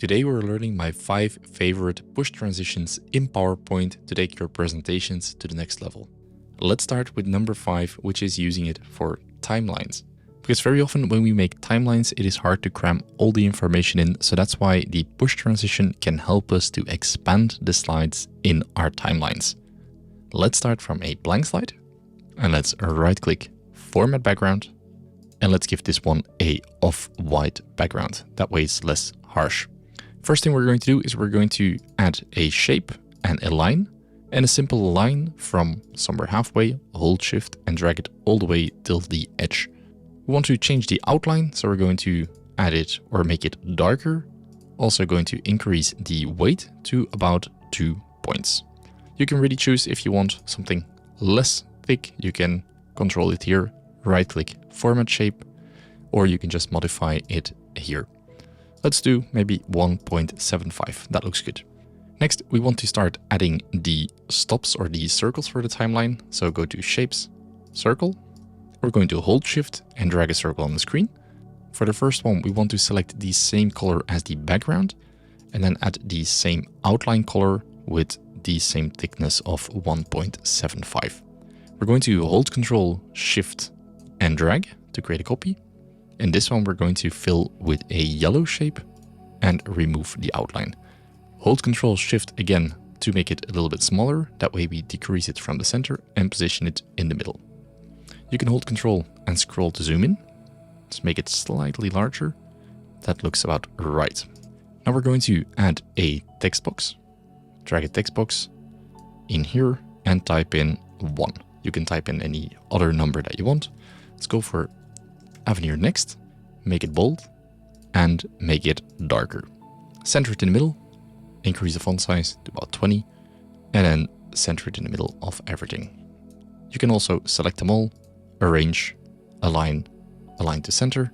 Today we're learning my 5 favorite push transitions in PowerPoint to take your presentations to the next level. Let's start with number 5, which is using it for timelines. Because very often when we make timelines, it is hard to cram all the information in, so that's why the push transition can help us to expand the slides in our timelines. Let's start from a blank slide, and let's right-click Format Background, and let's give this one a off-white background. That way it's less harsh. First thing we're going to do is we're going to add a shape and a line, and a simple line from somewhere halfway, hold shift and drag it all the way till the edge. We want to change the outline, so we're going to add it or make it darker. Also going to increase the weight to about 2 points. You can really choose if you want something less thick, you can control it here, right click Format Shape, or you can just modify it here. Let's do maybe 1.75, that looks good. Next, we want to start adding the stops or the circles for the timeline. So go to Shapes, Circle. We're going to hold Shift and drag a circle on the screen. For the first one, we want to select the same color as the background and then add the same outline color with the same thickness of 1.75. We're going to hold Control, Shift and drag to create a copy. And this one we're going to fill with a yellow shape and remove the outline. Hold Control Shift again to make it a little bit smaller. That way we decrease it from the center and position it in the middle. You can hold Control and scroll to zoom in. Let's make it slightly larger. That looks about right. Now we're going to add a text box. Drag a text box in here and type in 1. You can type in any other number that you want. Let's go for Avenir Next, make it bold and make it darker. Center it in the middle, increase the font size to about 20, and then center it in the middle of everything. You can also select them all, arrange, align to center,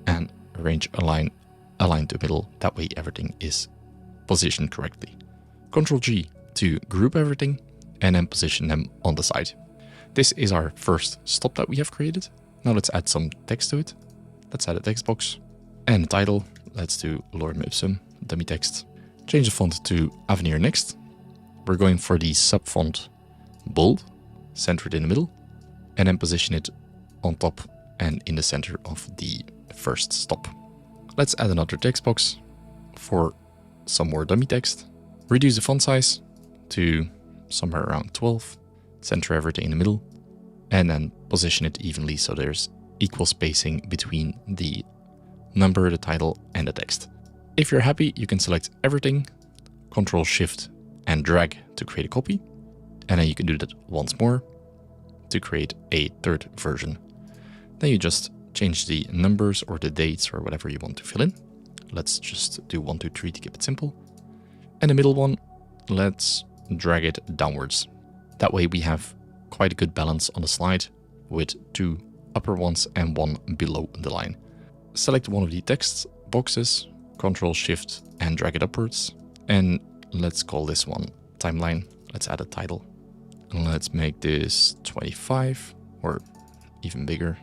and arrange, align to middle. That way everything is positioned correctly. Ctrl G to group everything and then position them on the side. This is our first stop that we have created. Now let's add some text to it. Let's add a text box and a title. Let's do Lorem Ipsum, dummy text. Change the font to Avenir Next. We're going for the sub font bold, center it in the middle, and then position it on top and in the center of the first stop. Let's add another text box for some more dummy text. Reduce the font size to somewhere around 12, center everything in the middle, and then position it evenly so there's equal spacing between the number, the title, and the text. If you're happy, you can select everything, Ctrl Shift and drag to create a copy, and then you can do that once more to create a third version. Then you just change the numbers or the dates or whatever you want to fill in. Let's just do 1, 2, 3 to keep it simple. And the middle one, let's drag it downwards. That way we have quite a good balance on the slide with 2 upper ones and 1 below the line. Select one of the text boxes, Ctrl Shift and drag it upwards. And let's call this one Timeline. Let's add a title. And let's make this 25 or even bigger,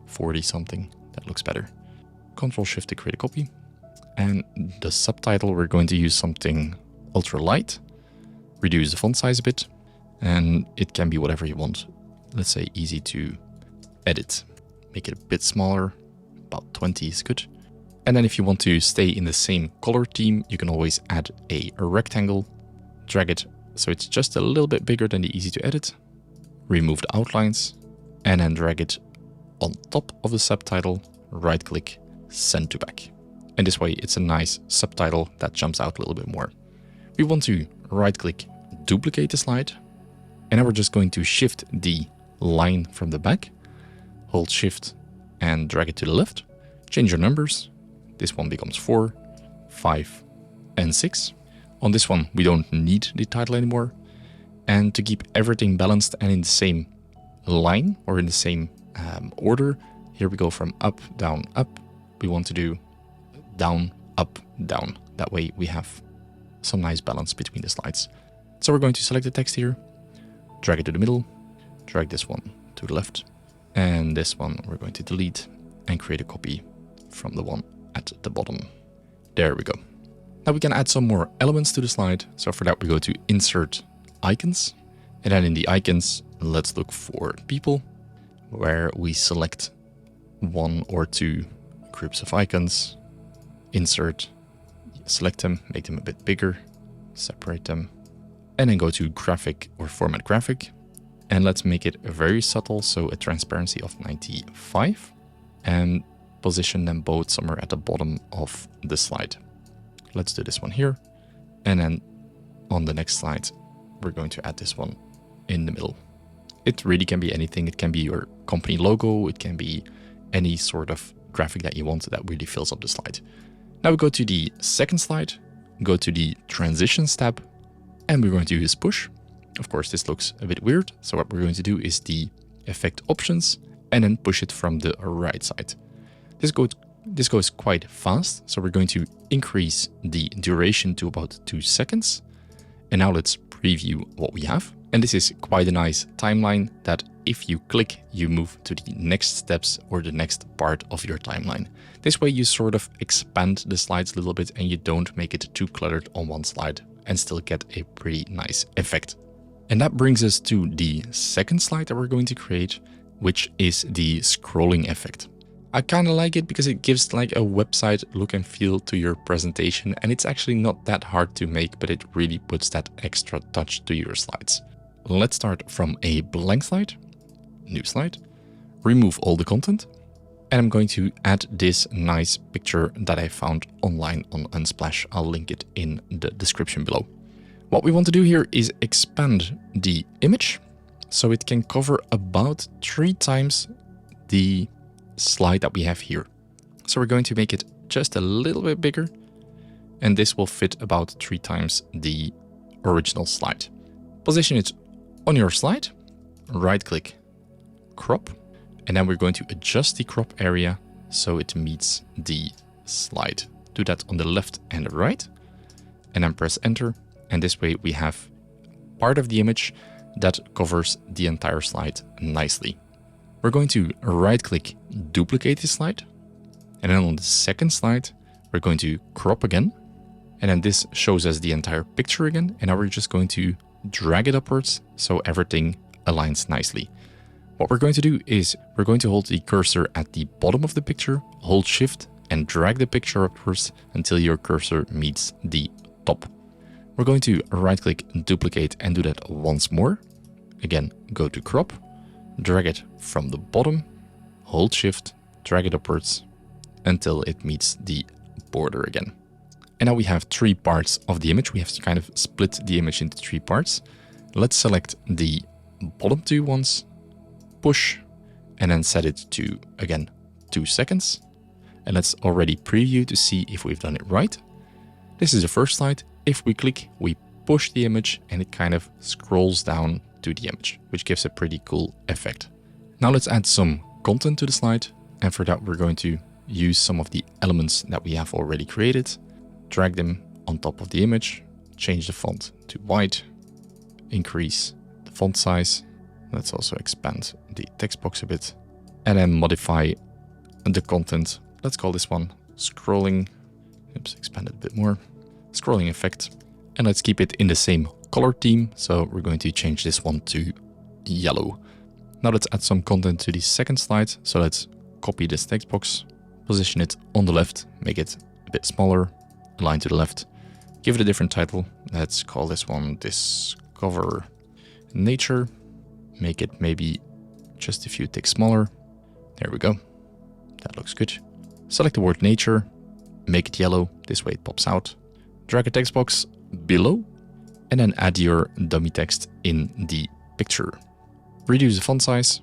40 something. That looks better. Ctrl Shift to create a copy. And the subtitle, we're going to use something ultra light. Reduce the font size a bit. And it can be whatever you want. Let's say easy to edit. Make it a bit smaller, about 20 is good. And then if you want to stay in the same color theme, you can always add a rectangle, drag it so it's just a little bit bigger than the easy to edit, remove the outlines, and then drag it on top of the subtitle, right click, send to back. And this way it's a nice subtitle that jumps out a little bit more. We want to right click, duplicate the slide. And now we're just going to shift the line from the back, hold shift and drag it to the left, change your numbers. This one becomes 4, 5, and 6. On this one, we don't need the title anymore. And to keep everything balanced and in the same line or in the same order, here we go from up, down, up. We want to do down, up, down. That way we have some nice balance between the slides. So we're going to select the text here, drag it to the middle, drag this one to the left, and this one we're going to delete and create a copy from the one at the bottom. There we go. Now we can add some more elements to the slide. So for that, we go to Insert Icons. And then in the icons, let's look for people, where we select 1 or 2 groups of icons, insert, select them, make them a bit bigger, separate them, and then go to graphic or format graphic. And let's make it very subtle, so a transparency of 95, and position them both somewhere at the bottom of the slide. Let's do this one here. And then on the next slide, we're going to add this one in the middle. It really can be anything. It can be your company logo. It can be any sort of graphic that you want that really fills up the slide. Now we go to the second slide, go to the Transitions tab, and we're going to use Push. Of course, this looks a bit weird. So what we're going to do is the Effect Options and then push it from the right side. This goes quite fast. So we're going to increase the duration to about 2 seconds. And now let's preview what we have. And this is quite a nice timeline that if you click, you move to the next steps or the next part of your timeline. This way you sort of expand the slides a little bit and you don't make it too cluttered on one slide and still get a pretty nice effect. And that brings us to the second slide that we're going to create, which is the scrolling effect. I kind of like it because it gives like a website look and feel to your presentation, and it's actually not that hard to make, but it really puts that extra touch to your slides. Let's start from a blank slide, new slide, remove all the content, and I'm going to add this nice picture that I found online on Unsplash. I'll link it in the description below. What we want to do here is expand the image so it can cover about 3 times the slide that we have here. So we're going to make it just a little bit bigger, and this will fit about 3 times the original slide. Position it on your slide, right click, crop, and then we're going to adjust the crop area so it meets the slide. Do that on the left and the right, and then press enter. And this way we have part of the image that covers the entire slide nicely. We're going to right click, duplicate this slide. And then on the second slide, we're going to crop again. And then this shows us the entire picture again. And now we're just going to drag it upwards so everything aligns nicely. What we're going to do is we're going to hold the cursor at the bottom of the picture, hold shift and drag the picture upwards until your cursor meets the top. We're going to right click, duplicate, and do that once more. Again, go to crop, drag it from the bottom, hold shift, drag it upwards until it meets the border again. And now we have 3 parts of the image. We have to kind of split the image into 3 parts. Let's select the bottom 2 ones, push, and then set it to, again, 2 seconds. And let's already preview to see if we've done it right. This is the first slide. If we click, we push the image and it kind of scrolls down to the image, which gives a pretty cool effect. Now let's add some content to the slide. And for that, we're going to use some of the elements that we have already created, drag them on top of the image, change the font to white, increase the font size. Let's also expand the text box a bit and then modify the content. Let's call this one scrolling. Oops, expand it a bit more. Scrolling effect, and let's keep it in the same color theme. So we're going to change this one to yellow. Now let's add some content to the second slide. So let's copy this text box, position it on the left, make it a bit smaller, align to the left, give it a different title. Let's call this one Discover Nature, make it maybe just a few ticks smaller. There we go. That looks good. Select the word nature, make it yellow. This way it pops out. Drag a text box below and then add your dummy text in the picture. Reduce the font size.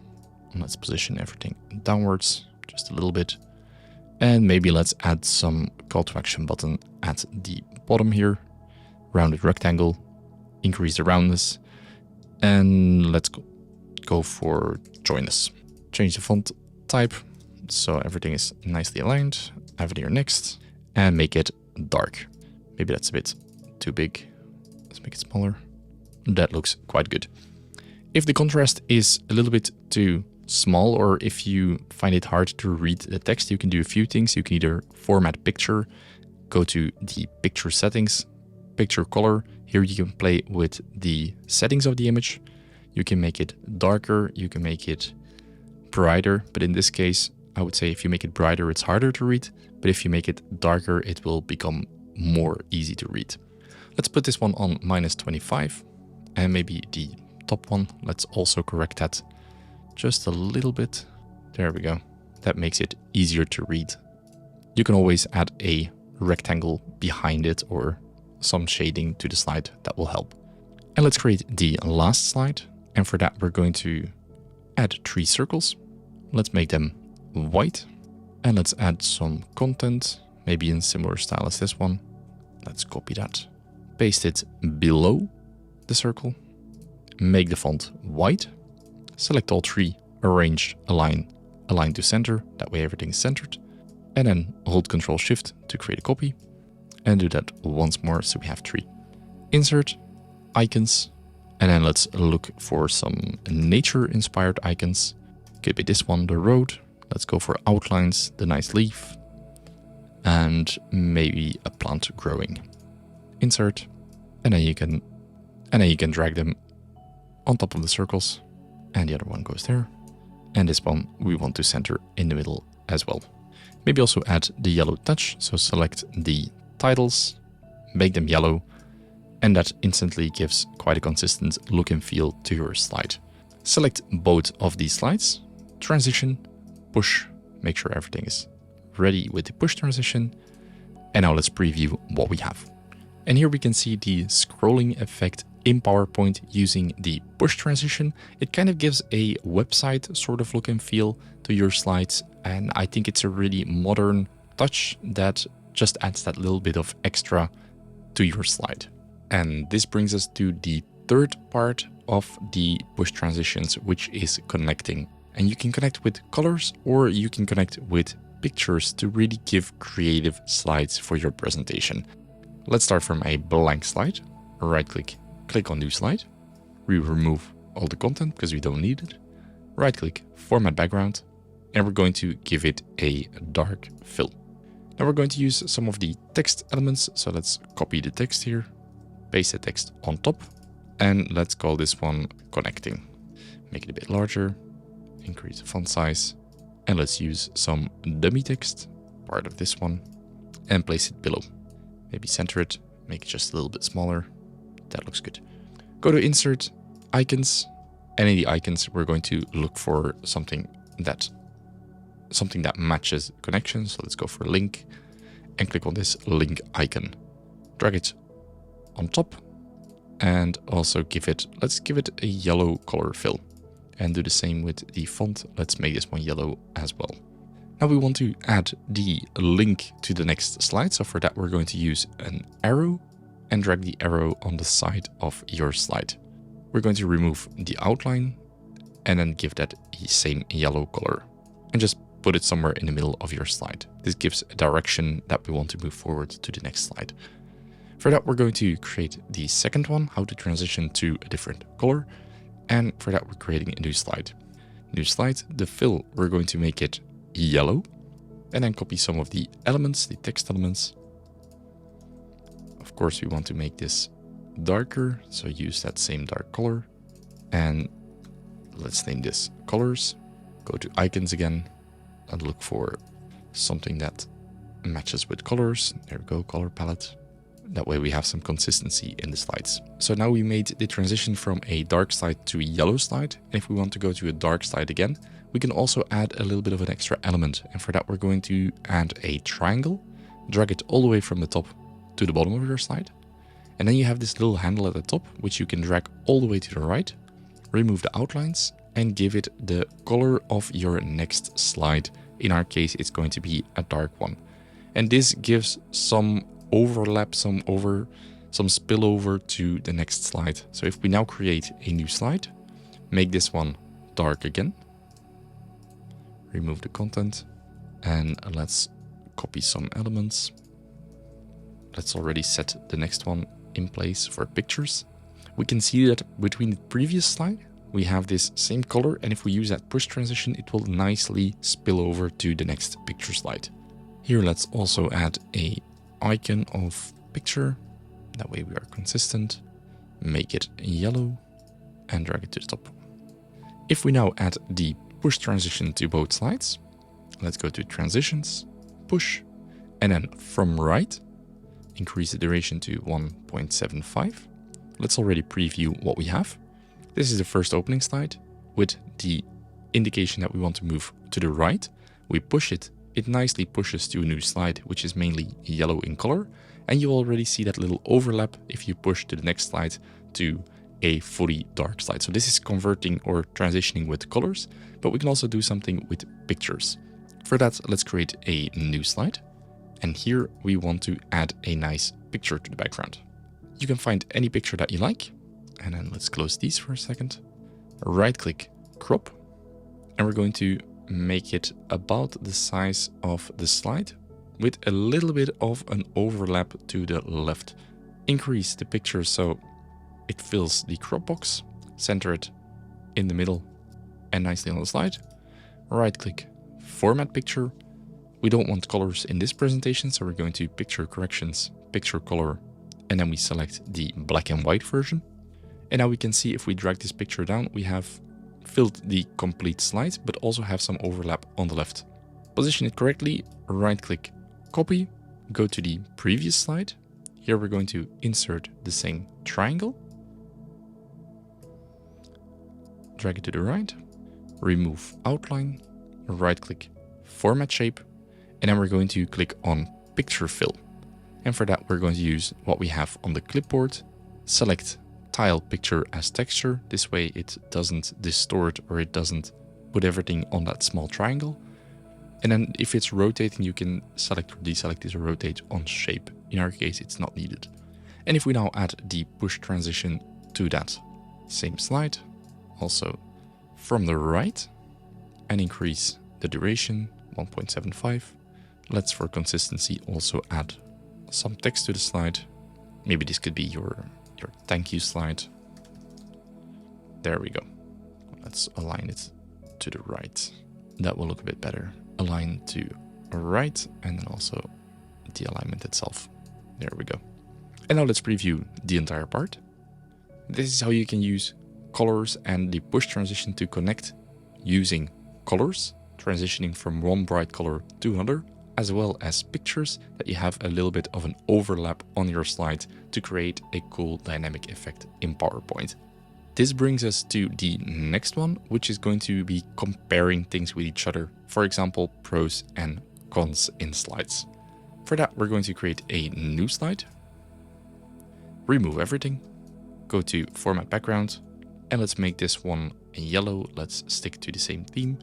Let's position everything downwards just a little bit. And maybe let's add some call to action button at the bottom here. Rounded rectangle, increase the roundness, and let's go for join us. Change the font type so everything is nicely aligned. Have it here next and make it dark. Maybe that's a bit too big. Let's make it smaller. That looks quite good. If the contrast is a little bit too small, or if you find it hard to read the text, you can do a few things. You can either format picture go to the picture settings, picture color. Here you can play with the settings of the image. You can make it darker, you can make it brighter, but in this case, I would say if you make it brighter, it's harder to read, but if you make it darker, it will become more easy to read. Let's put this one on -25, and maybe the top one. Let's also correct that just a little bit. There we go. That makes it easier to read. You can always add a rectangle behind it or some shading to the slide. That will help. And let's create the last slide. And for that, we're going to add 3 circles. Let's make them white. And let's add some content, maybe in similar style as this one. Let's copy that. Paste it below the circle. Make the font white. Select all 3, arrange, align to center. That way everything is centered. And then hold Ctrl-Shift to create a copy. And do that once more, so we have 3. Insert, icons, and then let's look for some nature-inspired icons. Could be this one, the road. Let's go for outlines, the nice leaf, and maybe a plant growing. Insert, and then you can drag them on top of the circles, and the other one goes there. And this one we want to center in the middle as well. Maybe also add the yellow touch, so select the titles, make them yellow, and that instantly gives quite a consistent look and feel to your slide. Select both of these slides, transition, push, make sure everything is ready with the push transition, and now let's preview what we have. And here we can see the scrolling effect in PowerPoint using the push transition. It kind of gives a website sort of look and feel to your slides, and I think it's a really modern touch that just adds that little bit of extra to your slide. And this brings us to the third part of the push transitions, which is connecting. And you can connect with colors or you can connect with pictures to really give creative slides for your presentation. Let's start from a blank slide. Right click, click on new slide. We remove all the content because we don't need it. Right click, format background, and we're going to give it a dark fill. Now we're going to use some of the text elements. So let's copy the text here, paste the text on top, and let's call this one connecting. Make it a bit larger, increase the font size, and let's use some dummy text, part of this one, and place it below. Maybe center it, make it just a little bit smaller. That looks good. Go to insert, icons, and in the icons, we're going to look for something that matches connection. So let's go for link and click on this link icon. Drag it on top and also let's give it a yellow color fill, and do the same with the font. Let's make this one yellow as well. Now we want to add the link to the next slide. So for that, we're going to use an arrow and drag the arrow on the side of your slide. We're going to remove the outline and then give that the same yellow color and just put it somewhere in the middle of your slide. This gives a direction that we want to move forward to the next slide. For that, we're going to create the second one, how to transition to a different color. And for that, we're creating a new slide. New slide, the fill, we're going to make it yellow, and then copy some of the elements, the text elements. Of course, we want to make this darker, so use that same dark color. And let's name this colors. Go to icons again and look for something that matches with colors. There we go, color palette. That way we have some consistency in the slides. So now we made the transition from a dark slide to a yellow slide. And if we want to go to a dark slide again, we can also add a little bit of an extra element. And for that, we're going to add a triangle, drag it all the way from the top to the bottom of your slide. And then you have this little handle at the top, which you can drag all the way to the right, remove the outlines, and give it the color of your next slide. In our case, it's going to be a dark one. And this gives some overlap, some spillover to the next slide. So if we now create a new slide, make this one dark again, remove the content, and let's copy some elements. Let's already set the next one in place for pictures. We can see that between the previous slide, we have this same color, and if we use that push transition, it will nicely spill over to the next picture slide. Here, let's also add a icon of picture. That way we are consistent. Make it yellow and drag it to the top. If we now add the push transition to both slides, let's go to transitions, push, and then from right, increase the duration to 1.75. Let's already preview what we have. This is the first opening slide with the indication that we want to move to the right. We push it, it nicely pushes to a new slide, which is mainly yellow in color. And you already see that little overlap if you push to the next slide to a fully dark slide. So this is converting or transitioning with colors, but we can also do something with pictures. For that, let's create a new slide. And here we want to add a nice picture to the background. You can find any picture that you like. And then let's close these for a second. Right click, crop. And we're going to make it about the size of the slide with a little bit of an overlap to the left. Increase the picture so it fills the crop box. Center it in the middle and nicely on the slide. Right click, format picture. We don't want colors in this presentation, so we're going to picture corrections, picture color, and then we select the black and white version. And now we can see if we drag this picture down, we have filled the complete slide, but also have some overlap on the left. Position it correctly, right click, copy, go to the previous slide. Here we're going to insert the same triangle. Drag it to the right, remove outline, right click, format shape, and then we're going to click on picture fill. And for that, we're going to use what we have on the clipboard, select tile picture as texture. This way it doesn't distort or it doesn't put everything on that small triangle. And then if it's rotating, you can select or deselect this or rotate on shape. In our case, it's not needed. And if we now add the push transition to that same slide, also from the right, and increase the duration 1.75. Let's for consistency also add some text to the slide. Maybe this could be your thank you slide. There we go. Let's align it to the right. That will look a bit better. Align to right and then also the alignment itself. There we go. And now let's preview the entire part. This is how you can use colors and the push transition to connect using colors, transitioning from one bright color to another, as well as pictures that you have a little bit of an overlap on your slide to create a cool dynamic effect in PowerPoint. This brings us to the next one, which is going to be comparing things with each other. For example, pros and cons in slides. For that, we're going to create a new slide, remove everything, go to format background, and let's make this one yellow. Let's stick to the same theme.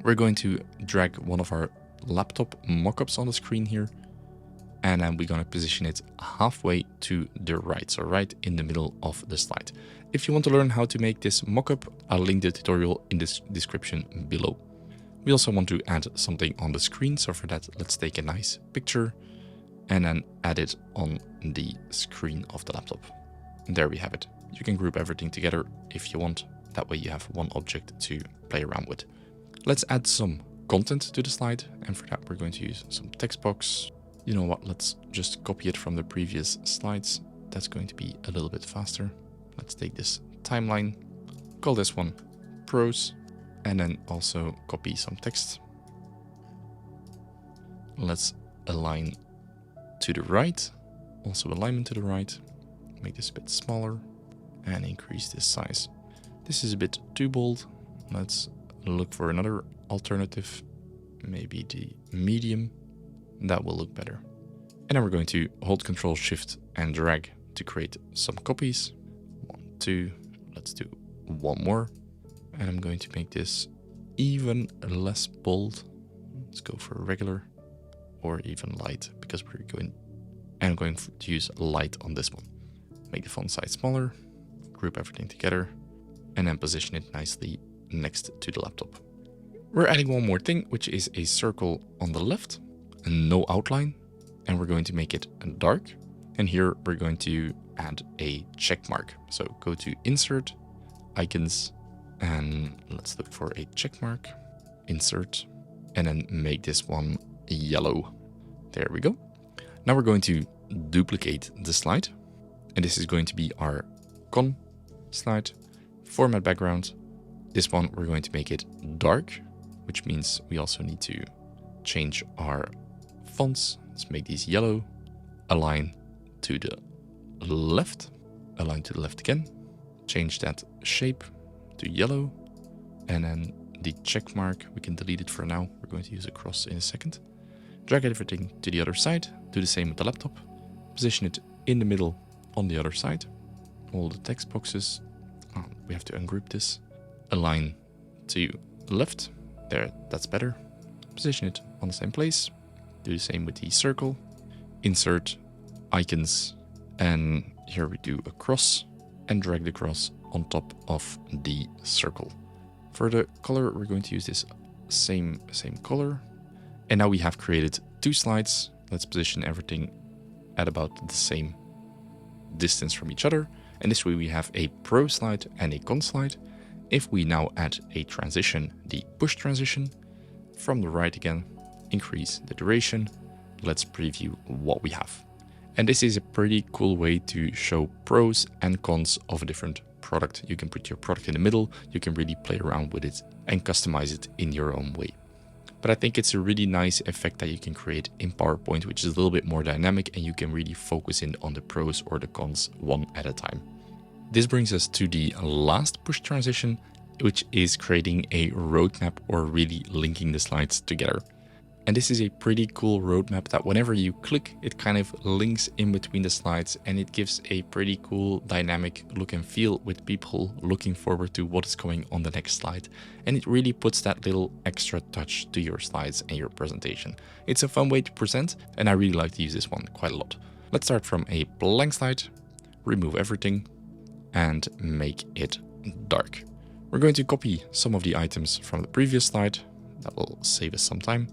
We're going to drag one of our laptop mockups on the screen here, and then we're going to position it halfway to the right, so right in the middle of the slide. If you want to learn how to make this mockup, I'll link the tutorial in the description below. We also want to add something on the screen, so for that, let's take a nice picture and then add it on the screen of the laptop. And there we have it. You can group everything together if you want. That way you have one object to play around with. Let's add some content to the slide, and for that we're going to use some text box. You know what, let's just copy it from the previous slides. That's going to be a little bit faster. Let's take this timeline, call this one pros, and then also copy some text. Let's align to the right, also alignment to the right, make this a bit smaller and increase this size. This is a bit too bold. Let's look for another alternative, maybe the medium. That will look better. And then we're going to hold Ctrl Shift and drag to create some copies. 1, 2, let's do one more. And I'm going to make this even less bold. Let's go for regular or even light, because we're going, and I'm going to use light on this one. Make the font size smaller, group everything together, and then position it nicely next to the laptop. We're adding one more thing, which is a circle on the left, and no outline, and we're going to make it dark. And here we're going to add a check mark. So go to Insert, Icons, and let's look for a check mark, Insert, and then make this one yellow. There we go. Now we're going to duplicate the slide. And this is going to be our con slide. Format background. This one, we're going to make it dark, which means we also need to change our fonts. Let's make these yellow. Align to the left. Align to the left again. Change that shape to yellow. And then the check mark, we can delete it for now. We're going to use a cross in a second. Drag everything to the other side. Do the same with the laptop. Position it in the middle on the other side. All the text boxes. We have to ungroup this. Align to left. There, that's better. Position it on the same place. Do the same with the circle. Insert icons. And here we do a cross. And drag the cross on top of the circle. For the color, we're going to use this same color. And now we have created 2 slides. Let's position everything at about the same distance from each other. And this way we have a pro slide and a con slide. If we now add a transition, the push transition, from the right again, increase the duration. Let's preview what we have. And this is a pretty cool way to show pros and cons of a different product. You can put your product in the middle, you can really play around with it and customize it in your own way. But I think it's a really nice effect that you can create in PowerPoint, which is a little bit more dynamic and you can really focus in on the pros or the cons one at a time. This brings us to the last push transition, which is creating a roadmap or really linking the slides together. And this is a pretty cool roadmap that whenever you click, it kind of links in between the slides and it gives a pretty cool dynamic look and feel with people looking forward to what is coming on the next slide. And it really puts that little extra touch to your slides and your presentation. It's a fun way to present and I really like to use this one quite a lot. Let's start from a blank slide, remove everything and make it dark. We're going to copy some of the items from the previous slide. That will save us some time.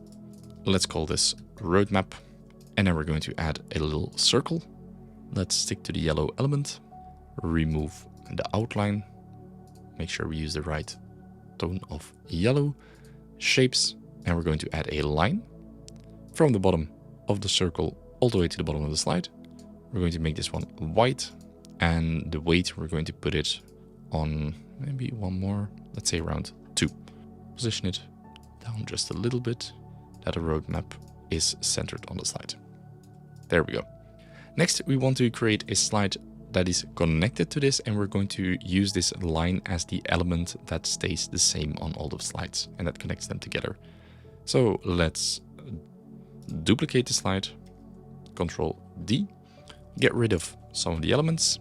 Let's call this roadmap. And then we're going to add a little circle. Let's stick to the yellow element. Remove the outline. Make sure we use the right tone of yellow. Shapes. And we're going to add a line from the bottom of the circle all the way to the bottom of the slide. We're going to make this one white. And the weight, we're going to put it on maybe one more, let's say around 2. Position it down just a little bit, that a roadmap is centered on the slide. There we go. Next, we want to create a slide that is connected to this, and we're going to use this line as the element that stays the same on all the slides and that connects them together. So let's duplicate the slide, Control D, get rid of some of the elements.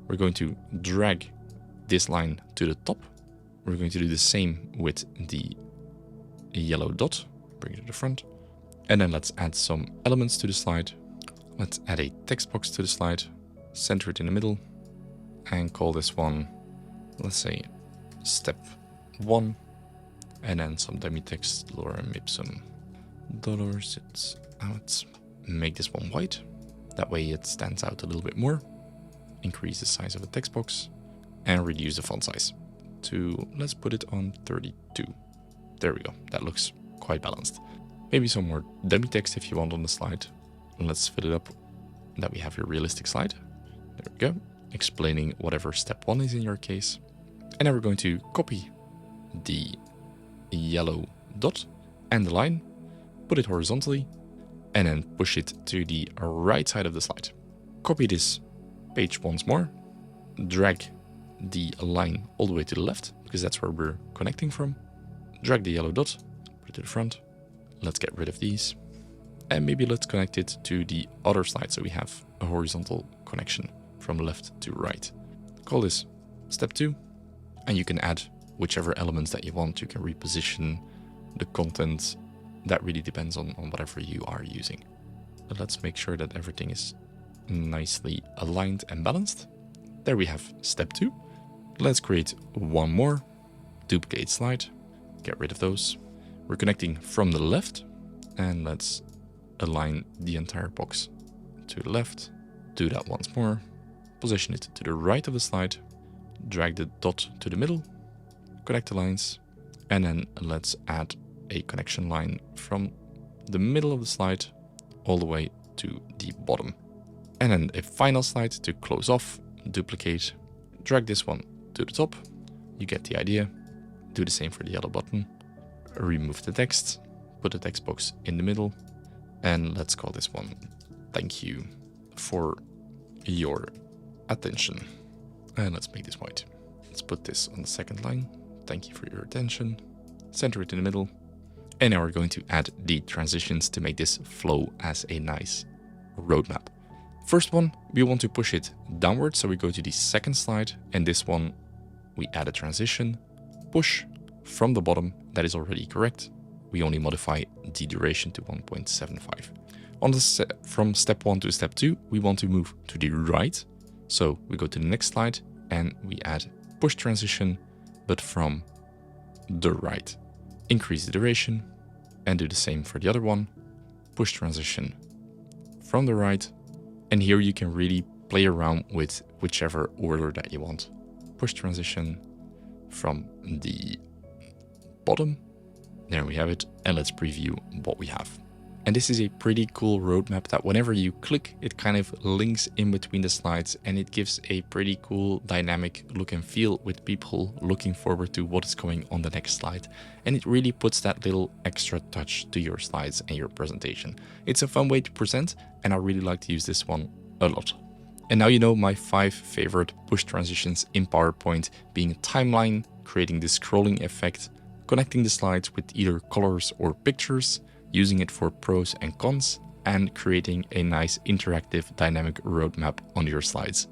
We're going to drag this line to the top. We're going to do the same with the yellow dot, bring it to the front. And then let's add some elements to the slide. Let's add a text box to the slide, center it in the middle, and call this one, let's say, step 1. And then some dummy text, lorem ipsum dollars. Let's make this one white. That way it stands out a little bit more. Increase the size of the text box and reduce the font size to, let's put it on 32. There we go. That looks quite balanced. Maybe some more dummy text if you want on the slide. Let's fill it up that we have your realistic slide. There we go. Explaining whatever step 1 is in your case. And then we're going to copy the yellow dot and the line, put it horizontally, and then push it to the right side of the slide. Copy this page once more, drag the line all the way to the left, because that's where we're connecting from. Drag the yellow dot, put it to the front. Let's get rid of these. And maybe let's connect it to the other slide so we have a horizontal connection from left to right. Call this step 2, and you can add whichever elements that you want. You can reposition the content. That really depends on whatever you are using. But let's make sure that everything is nicely aligned and balanced. There we have step 2. Let's create one more. Duplicate slide. Get rid of those. We're connecting from the left, and let's align the entire box to the left. Do that once more. Position it to the right of the slide. Drag the dot to the middle. Connect the lines. And then let's add a connection line from the middle of the slide all the way to the bottom. And then a final slide to close off, duplicate, drag this one to the top. You get the idea. Do the same for the other button. Remove the text, put the text box in the middle, and let's call this one "Thank you for your attention." And let's make this white. Let's put this on the second line. Thank you for your attention. Center it in the middle. And now we're going to add the transitions to make this flow as a nice roadmap. First one, we want to push it downward. So we go to the second slide, and this one, we add a transition, push from the bottom. That is already correct. We only modify the duration to 1.75. On the from step 1 to step 2, we want to move to the right. So we go to the next slide and we add push transition, but from the right. Increase the duration and do the same for the other one. Push transition from the right. And here you can really play around with whichever order that you want. Push transition from the bottom. There we have it. And let's preview what we have. And this is a pretty cool roadmap that whenever you click, it kind of links in between the slides, and it gives a pretty cool dynamic look and feel with people looking forward to what is going on the next slide. And it really puts that little extra touch to your slides and your presentation. It's a fun way to present, and I really like to use this one a lot. And now you know my 5 favorite push transitions in PowerPoint, being a timeline, creating the scrolling effect, connecting the slides with either colors or pictures, using it for pros and cons, and creating a nice interactive dynamic roadmap on your slides.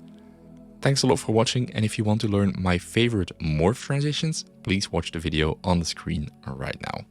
Thanks a lot for watching, and if you want to learn my favorite Morph transitions, please watch the video on the screen right now.